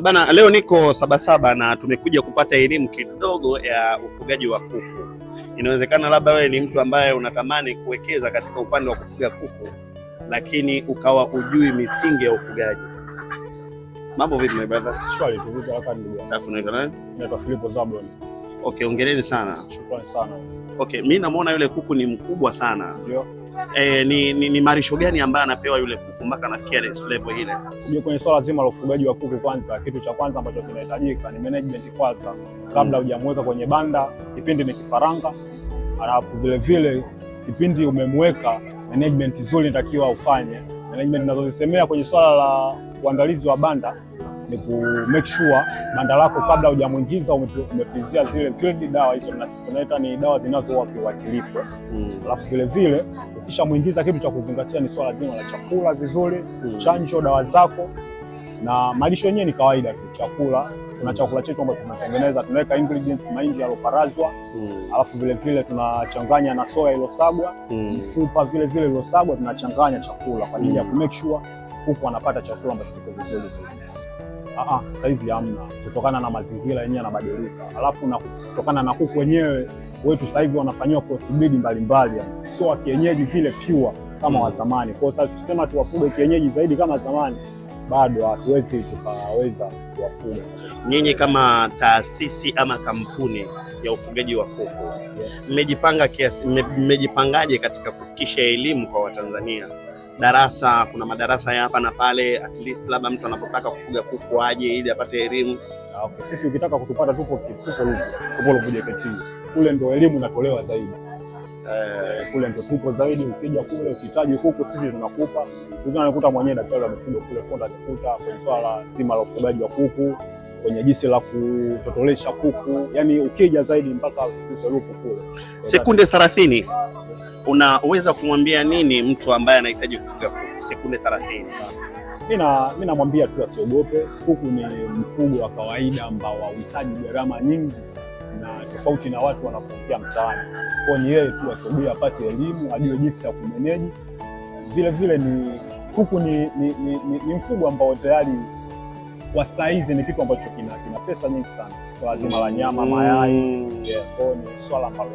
Bana, leo niko Sabasaba na tumekuja kupata elimu kidogo ya ufugaji wa kuku. Inawezekana labda wewe ni mtu ambaye unatamani kuwekeza katika upande wa kufuga kuku, lakini ukawa hujui misingi ya ufugaji. Mambo vipi my brother? Shwari tu, vipi hapa ndugu? Safi. Unaitwa nani? Naitwa Philipo Zablon. Okay, ongeleni sana. Shukrani sana. Okay, mimi namuona yule kuku ni mkubwa sana. Ndio. Ni marisho gani ambayo anapewa yule kuku mpaka anafikia level ile? Kuja kwenye swala zima la ufugaji wa kuku, kwanza kitu cha kwanza ambacho kinahitajika ni management kwanza. Kabla hujamweka kwenye banda, kipindi ni kifaranga, alafu vile vile kipindi umemweka, management nzuri inatakiwa ufanye. Management ninazozisemea kwenye swala la uandalizi wa banda ni ku make sure banda lako kabla hujamuingiza umepizia zile field dawa hizo tunaita ni dawa zinazoua viuatilifu. Alafu vile vile ukishamuingiza, kitu cha kuzingatia ni swala zima la chakula vizuri, chanjo, dawa zako na malisho yenyewe ni kawaida tu. Chakula, kuna chakula chetu ambacho tunatengeneza, tunaweka ingredients mahindi yaloparazwa, alafu vile vile tunachanganya na soya ilosagwa, mfupa vile vile ilosagwa, tunachanganya chakula kwa ajili ya ku make sure kuku anapata chakula ambacho kiko vizuri. Sasa hivi hamna, kutokana na mazingira yenyewe yanabadilika. Alafu na kutokana na kuku wenyewe wetu sasa hivi wanafanywa crossbreed mbalimbali, sio wa kienyeji vile pure kama wa zamani. Kwa sasa tusema tuwafuge kienyeji zaidi kama zamani, bado hatuwezi tukaweza kuwafuga. Nyinyi kama taasisi ama kampuni ya ufugaji wa kuku, mmejipangaje katika kufikisha elimu kwa Watanzania? Darasa, kuna madarasa ya hapa na pale, at least labda mtu anapotaka kufuga kuku aje ili apate elimu. Sisi ukitaka kutupata tupo Ruvu JKT. Kule ndo elimu inatolewa zaidi. Kule ndo tupo zaidi. Ukija kule ukihitaji kuku, sisi tunakupa. Unakuta mwenyewe daktari wa mifugo kule kwenda kukuta kwenye swala zima la ufugaji wa kuku, kwenye jinsi la kutotolesha kuku. Yaani ukija zaidi mpaka Ruvu kule. Sekunde 30. Unaweza kumwambia nini mtu ambaye anahitaji kufuga kuku? Sekunde 30. Mimi namwambia tu asiogope. Kuku ni mfugo wa kawaida ambao hauhitaji gharama nyingi, na tofauti na watu wanapoingia mtaani. Kwa hiyo yeye tu asogee apate elimu, ajue jinsi ya kumanage. Vile vile kuku ni mfugo ambao tayari kwa saizi ni kitu ambacho kina pesa nyingi sana. Kwa lazima la nyama, mayai, kwa ni swala ambalo